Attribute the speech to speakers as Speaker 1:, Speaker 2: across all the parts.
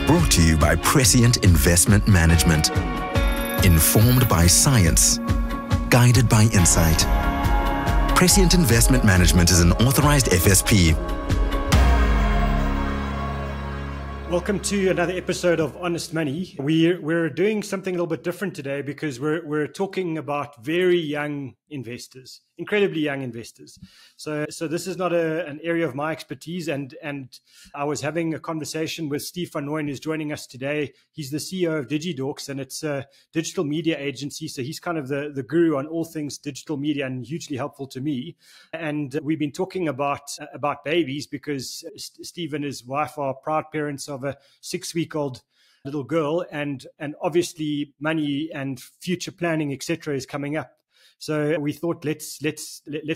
Speaker 1: Brought to you by Prescient Investment Management. Informed by science. Guided by insight. Prescient Investment Management is an authorized FSP.
Speaker 2: Welcome to another episode of Honest Money. We're doing something a little bit different today because we're talking about very young investors, incredibly young investors. So this is not an area of my expertise, and I was having a conversation with Steve van Rooyen, who's joining us today. He's the CEO of DigiDorks, and it's a digital media agency. So he's kind of the guru on all things digital media and hugely helpful to me. And we've been talking about babies because Steve and his wife are proud parents of a 6-week-old little girl, and obviously money and future planning, etc., is coming up. So we thought let's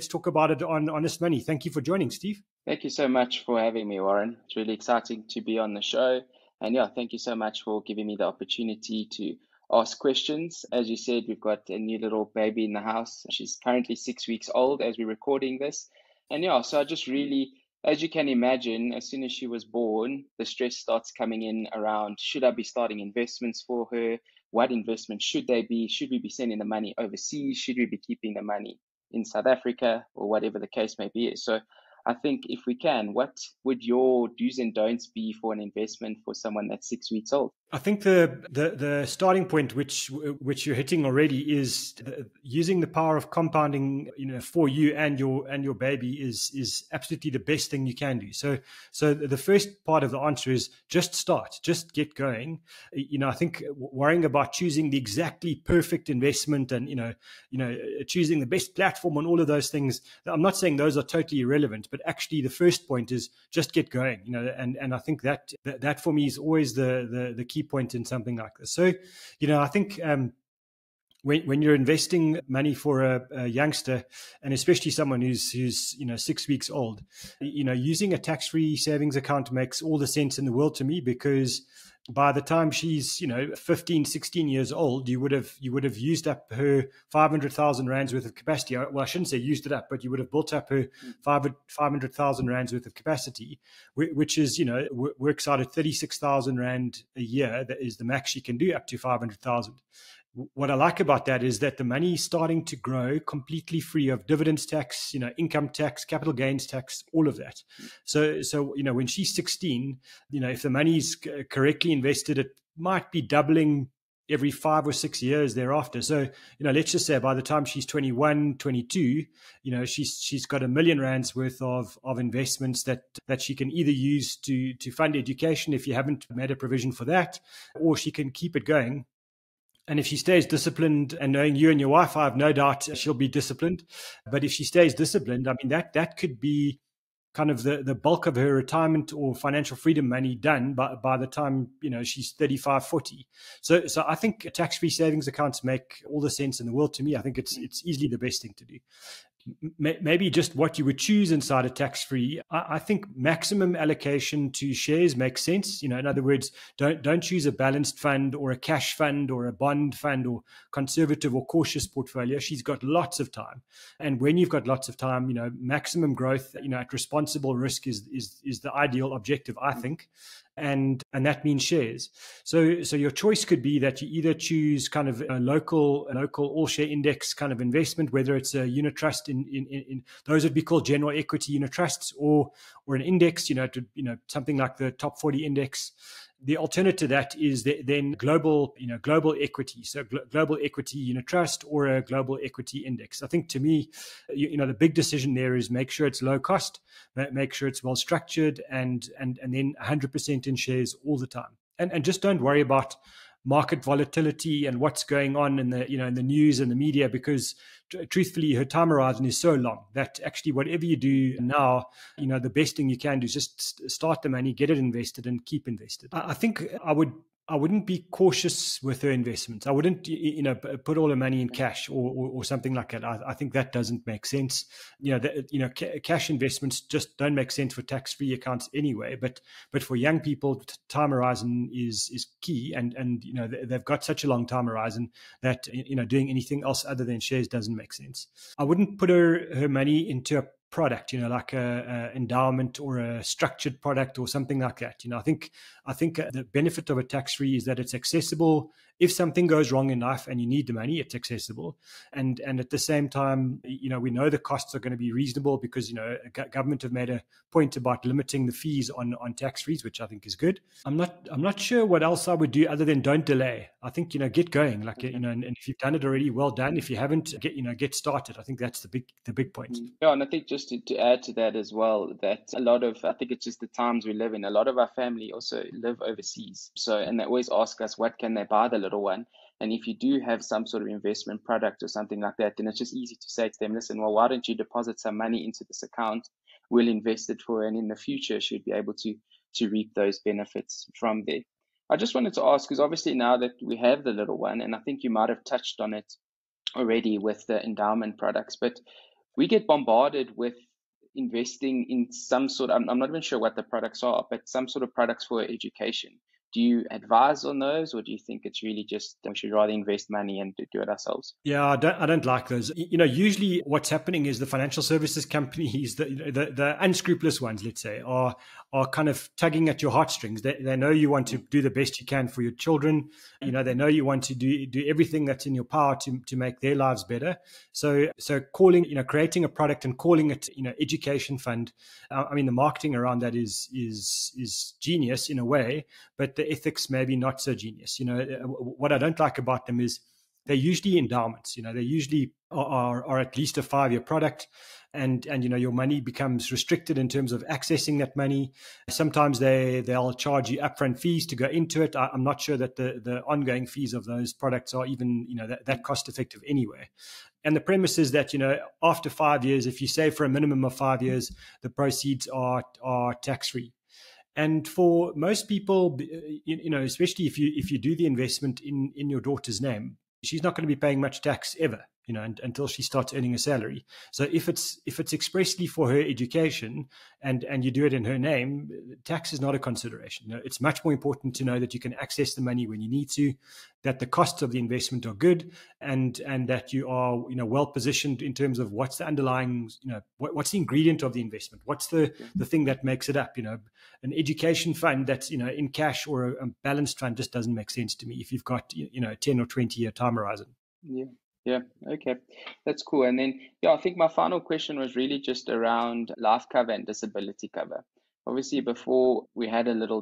Speaker 2: talk about it on Honest Money. Thank you for joining, Steve.
Speaker 3: Thank you so much for having me, Warren. It's really exciting to be on the show. And yeah, thank you so much for giving me the opportunity to ask questions. As you said, we've got a new little baby in the house. She's currently 6 weeks old as we're recording this. And yeah, so I just really, as you can imagine, as soon as she was born, the stress starts coming in around, should I be starting investments for her? What investments should they be? Should we be sending the money overseas? Should we be keeping the money in South Africa, or whatever the case may be? So I think if we can, what would your do's and don'ts be for an investment for someone that's 6 weeks old?
Speaker 2: I think the starting point, which you're hitting already, is using the power of compounding, for you and your baby is absolutely the best thing you can do. So the first part of the answer is just start, just get going. I think worrying about choosing the exactly perfect investment and choosing the best platform and all of those things, I'm not saying those are totally irrelevant, but actually the first point is just get going. And I think that for me is always the key point in something like this. So, I think when you're investing money for a youngster, and especially someone who's 6 weeks old, using a tax-free savings account makes all the sense in the world to me, because by the time she's 15, 16 years old, you would have used up her 500,000 rands worth of capacity. Well, I shouldn't say used it up, but you would have built up her 500,000 rands worth of capacity, which is works out at 36,000 rand a year. That is the max she can do, up to 500,000. What I like about that is that the money is starting to grow completely free of dividends tax, income tax, capital gains tax, all of that. So when she's 16, if the money is correctly invested, it might be doubling every 5 or 6 years thereafter. So, let's just say by the time she's 21, 22, she's got R1 million worth of investments that she can either use to fund education if you haven't made a provision for that, or she can keep it going. And if she stays disciplined, and knowing you and your wife, I have no doubt she'll be disciplined. But if she stays disciplined, I mean, that could be kind of the bulk of her retirement or financial freedom money done by the time, she's 35, 40. So I think tax-free savings accounts make all the sense in the world to me. I think it's easily the best thing to do. Maybe just what you would choose inside a tax-free. I think maximum allocation to shares makes sense. In other words, don't choose a balanced fund or a cash fund or a bond fund or conservative or cautious portfolio. She's got lots of time, and when you've got lots of time, maximum growth, at responsible risk is the ideal objective, I think. And that means shares. So your choice could be that you either choose kind of a local all share index kind of investment, whether it's a unit trust in those would be called general equity unit trusts, or an index, something like the top 40 index. The alternative to that is then global equity. So global equity unit trust or a global equity index. I think to me, the big decision there is make sure it's low cost, make sure it's well structured, and then 100% in shares all the time. And just don't worry about market volatility and what's going on in the in the news and the media, because truthfully her time horizon is so long that actually whatever you do now, the best thing you can do is just start the money, get it invested, and keep invested. I think I wouldn't be cautious with her investments. I wouldn't, put all her money in cash or something like that. I think that doesn't make sense. Cash investments just don't make sense for tax-free accounts anyway. But for young people, time horizon is key, and they've got such a long time horizon that doing anything else other than shares doesn't make sense. I wouldn't put her money into a product, like a endowment or a structured product or something like that. I think the benefit of a tax-free is that it's accessible. If something goes wrong in life and you need the money, it's accessible. And at the same time, we know the costs are going to be reasonable because, government have made a point about limiting the fees on tax-frees, which I think is good. I'm not sure what else I would do other than don't delay. I think, get going, and if you've done it already, well done. If you haven't, get started. I think that's the big point.
Speaker 3: Yeah, and I think just to add to that as well, that I think it's just the times we live in. A lot of our family also live overseas. So, and they always ask us, what can they buy the little one? And if you do have some sort of investment product or something like that, then it's just easy to say to them, listen, well, why don't you deposit some money into this account? We'll invest it for, and in the future, should be able to reap those benefits from there. I just wanted to ask, because obviously now that we have the little one, and I think you might have touched on it already with the endowment products, but we get bombarded with investing in some sort of, I'm not even sure what the products are, but some sort of products for education. Do you advise on those, or do you think it's really just we should rather invest money and do it ourselves?
Speaker 2: Yeah, I don't like those. Usually what's happening is the financial services companies, the unscrupulous ones, let's say, are kind of tugging at your heartstrings. They know you want to do the best you can for your children. They know you want to do everything that's in your power to make their lives better. So calling, creating a product and calling it, education fund. The marketing around that is genius in a way, but the ethics maybe not so genius. What I don't like about them is they're usually endowments. They usually are at least a 5-year product, and your money becomes restricted in terms of accessing that money. Sometimes they'll charge you upfront fees to go into it. I'm not sure that the ongoing fees of those products are even that cost effective anyway. And the premise is that after 5 years, if you save for a minimum of 5 years, the proceeds are tax free. And for most people, especially if you do the investment in your daughter's name, she's not going to be paying much tax ever, until she starts earning a salary. So if it's expressly for her education and you do it in her name, tax is not a consideration. It's much more important to know that you can access the money when you need to, that the costs of the investment are good, and that you are well positioned in terms of what's the underlying, what's the ingredient of the investment, what's the thing that makes it up. An education fund that's in cash or a balanced fund just doesn't make sense to me if you've got a 10 or 20 year time horizon.
Speaker 3: Yeah. Okay. That's cool. And then, I think my final question was really just around life cover and disability cover. Obviously, before we had our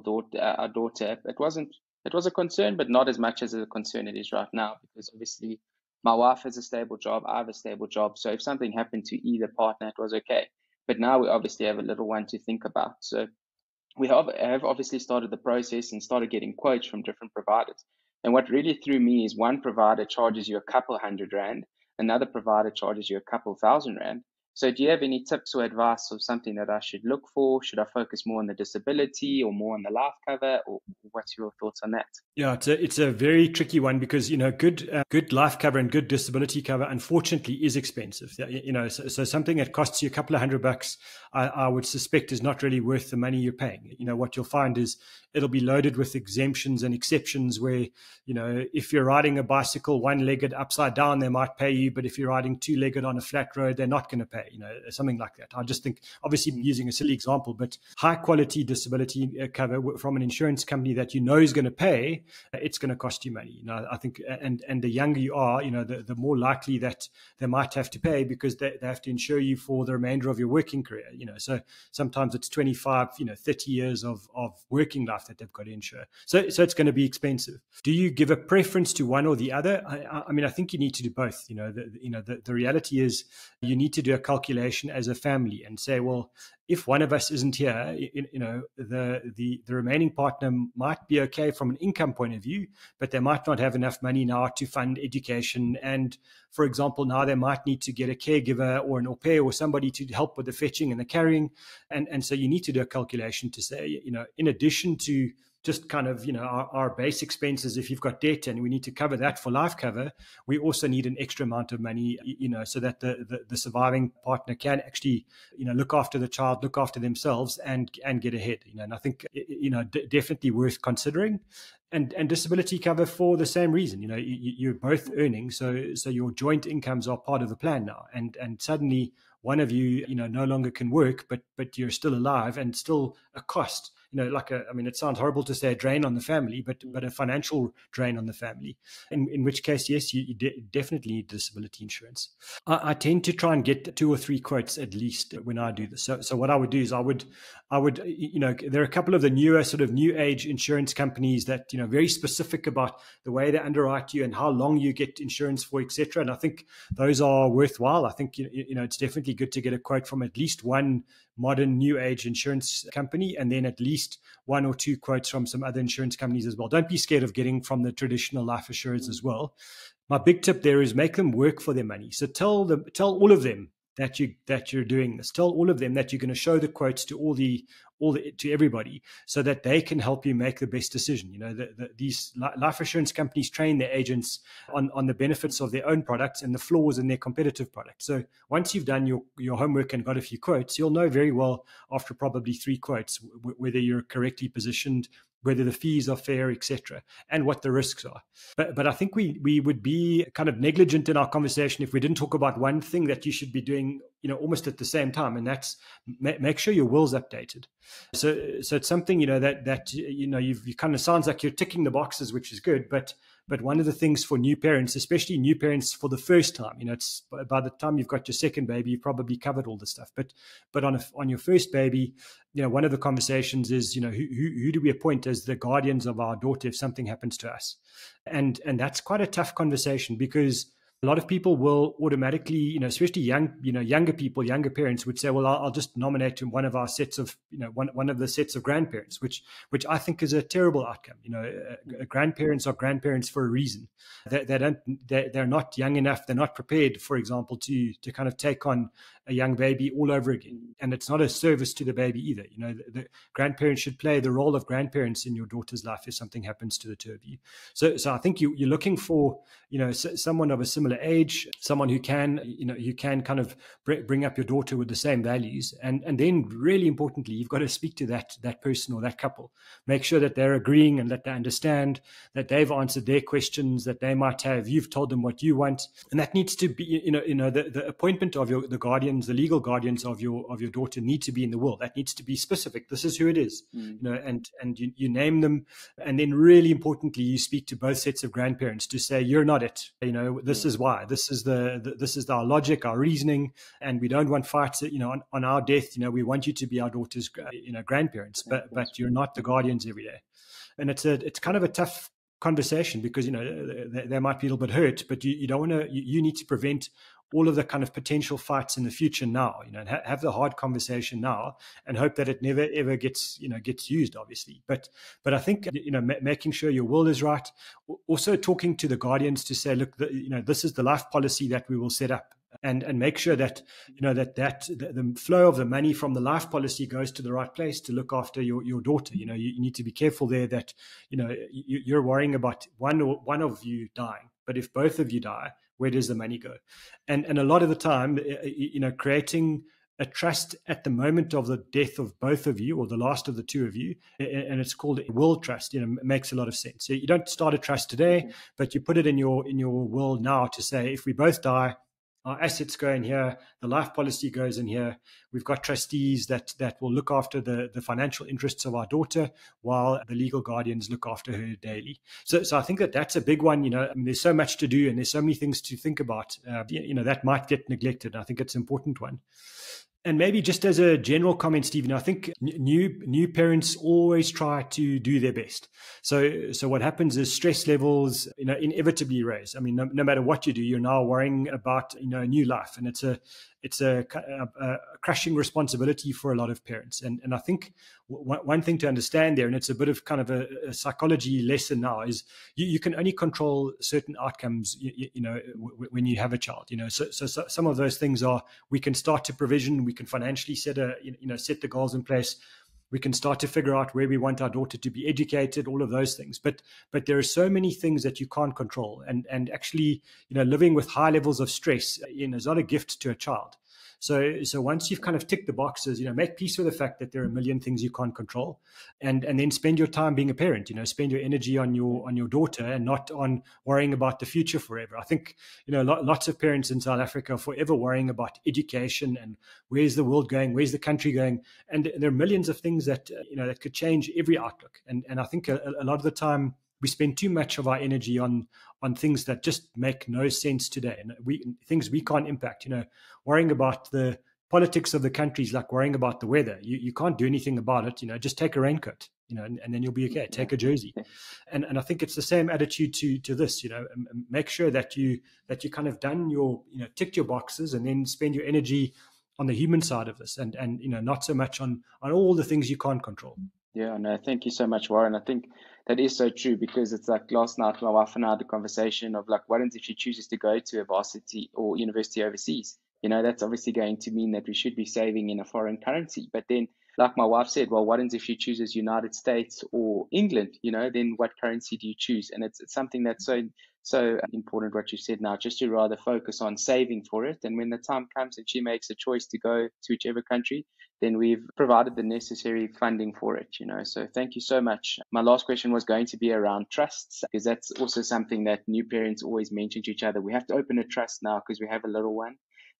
Speaker 3: daughter, it was a concern, but not as much as a concern it is right now, because obviously my wife has a stable job, I have a stable job. So if something happened to either partner, it was okay. But now we obviously have a little one to think about. So we have obviously started the process and started getting quotes from different providers. And what really threw me is one provider charges you a couple $100, another provider charges you a couple $1,000. So do you have any tips or advice of something that I should look for? Should I focus more on the disability or more on the life cover? Or what's your thoughts on that?
Speaker 2: Yeah, it's a very tricky one because, good life cover and good disability cover, unfortunately, is expensive. So something that costs you a couple of $100, I would suspect is not really worth the money you're paying. What you'll find is it'll be loaded with exemptions and exceptions where, if you're riding a bicycle one-legged upside down, they might pay you. But if you're riding two-legged on a flat road, they're not going to pay, something like that. I just think, obviously I'm using a silly example, but high quality disability cover from an insurance company that is going to pay, it's going to cost you money. I think, and the younger you are, the more likely that they might have to pay because they have to insure you for the remainder of your working career. So sometimes it's 25, 30 years of working life that they've got to insure. So it's going to be expensive. Do you give a preference to one or the other? I think you need to do both. The reality is you need to do a calculation as a family and say, well, if one of us isn't here, the remaining partner might be okay from an income point of view, but they might not have enough money now to fund education. And for example, now they might need to get a caregiver or an au pair or somebody to help with the fetching and the carrying. And so you need to do a calculation to say, in addition to just kind of, our base expenses, if you've got debt and we need to cover that for life cover, we also need an extra amount of money, so that the surviving partner can actually, look after the child, look after themselves and get ahead, and I think, definitely worth considering. And disability cover for the same reason, you're both earning. So your joint incomes are part of the plan now. And suddenly one of you, no longer can work, but you're still alive and still a cost. It sounds horrible to say a drain on the family, but a financial drain on the family. In which case, yes, you definitely need disability insurance. I tend to try and get 2 or 3 quotes at least when I do this. So what I would do is I would, there are a couple of the newer sort of new age insurance companies that, very specific about the way they underwrite you and how long you get insurance for, etc. And I think those are worthwhile. I think, it's definitely good to get a quote from at least one modern new age insurance company, and then at least 1 or 2 quotes from some other insurance companies as well. Don't be scared of getting from the traditional life assurers as well. My big tip there is make them work for their money. So tell all of them that you're doing this. Tell all of them that you're going to show the quotes to to everybody, so that they can help you make the best decision. These life assurance companies train their agents on the benefits of their own products and the flaws in their competitive products. So once you've done your homework and got a few quotes, you'll know very well after probably 3 quotes whether you're correctly positioned, whether the fees are fair, etc., and what the risks are. But I think we would be kind of negligent in our conversation if we didn't talk about one thing that you should be doing, almost at the same time, and that's make sure your will's updated. So it's something, that you kind of sounds like you're ticking the boxes, which is good, but one of the things for new parents, especially new parents for the first time, it's by the time you've got your second baby, you've probably covered all the stuff. But on your first baby, one of the conversations is, who do we appoint as the guardians of our daughter if something happens to us? And that's quite a tough conversation, because a lot of people will automatically, especially younger people, younger parents would say, well, I'll just nominate one of our sets of, one of the sets of grandparents, which I think is a terrible outcome. Grandparents are grandparents for a reason. They're not young enough. They're not prepared, for example, to kind of take on a young baby all over again. And it's not a service to the baby either. The grandparents should play the role of grandparents in your daughter's life if something happens to the 2 of you. So I think you're looking for, someone of a similar age, someone who can, kind of bring up your daughter with the same values. And then really importantly, you've got to speak to that person or that couple. Make sure that they're agreeing and that they understand, that they've answered their questions that they might have. You've told them what you want. And that needs to be, the appointment of the guardians, the legal guardians of your daughter need to be in the will. That needs to be specific. This is who it is, and you name them. And then really importantly, you speak to both sets of grandparents to say, you're not it. This is why. This is our logic, our reasoning, and we don't want fights. On our death, we want you to be our daughter's, grandparents, but you're not the guardians every day. And it's kind of a tough conversation, because they might be a little bit hurt, but you don't want to. You need to prevent all of the kind of potential fights in the future now. And have the hard conversation now, and hope that it never ever gets used, obviously. But I think making sure your will is right. Also talking to the guardians to say, look, this is the life policy that we will set up. And make sure that the flow of the money from the life policy goes to the right place to look after your daughter. You need to be careful there that you're worrying about one of you dying, but if both of you die, where does the money go? And a lot of the time, creating a trust at the moment of the death of both of you, or the last of the 2 of you, and it's called a will trust, makes a lot of sense. So you don't start a trust today, but you put it in your will now to say, if we both die, our assets go in here, the life policy goes in here. We've got trustees that will look after the financial interests of our daughter, while the legal guardians look after her daily. So I think that's a big one. There's so much to do, and there's so many things to think about. That might get neglected. I think it's an important one. And maybe just as a general comment, Stephen, I think new parents always try to do their best. So what happens is stress levels, inevitably raise. I mean, no matter what you do, you're now worrying about, a new life, and it's a crushing responsibility for a lot of parents. And I think one thing to understand there, and it's a bit of kind of a psychology lesson now, is you can only control certain outcomes, when you have a child. So some of those things are, we can start to provision, we can financially set the goals in place. We can start to figure out where we want our daughter to be educated, all of those things. But there are so many things that you can't control. And actually, living with high levels of stress, is not a gift to a child. So once you've kind of ticked the boxes, make peace with the fact that there are a million things you can't control, and then spend your time being a parent. Spend your energy on your daughter and not on worrying about the future forever. I think lots of parents in South Africa are forever worrying about education and where's the world going, where's the country going, and there are millions of things that that could change every outlook. And I think a lot of the time we spend too much of our energy on things that just make no sense today, and things we can't impact. Worrying about the politics of the country is like worrying about the weather. You can't do anything about it. Just take a raincoat, and then you'll be okay. Take a jersey, and I think it's the same attitude to this. Make sure that you kind of done your ticked your boxes, and then spend your energy on the human side of this, and not so much on all the things you can't control.
Speaker 3: Yeah, no, thank you so much, Warren. I think that is so true, because it's like last night, my wife and I had the conversation of like, what if she chooses to go to a varsity or university overseas? That's obviously going to mean that we should be saving in a foreign currency. But then, like my wife said, well, what if she chooses United States or England? Then what currency do you choose? And it's something that's so important what you said now, just to rather focus on saving for it. And when the time comes and she makes a choice to go to whichever country, then we've provided the necessary funding for it, So thank you so much. My last question was going to be around trusts, because that's also something that new parents always mention to each other. We have to open a trust now because we have a little one.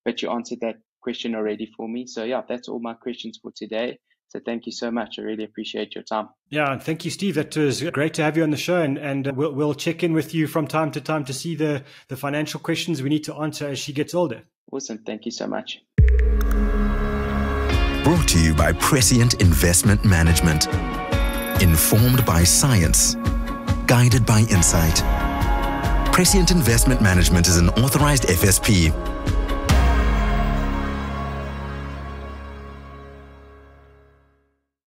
Speaker 3: But you answered that question already for me. So yeah, that's all my questions for today. So thank you so much. I really appreciate your time.
Speaker 2: Yeah, thank you, Steve. That was great to have you on the show, and we'll check in with you from time to time to see the financial questions we need to answer as she gets older.
Speaker 3: Awesome. Thank you so much.
Speaker 1: Brought to you by Prescient Investment Management. Informed by science. Guided by insight. Prescient Investment Management is an authorized FSP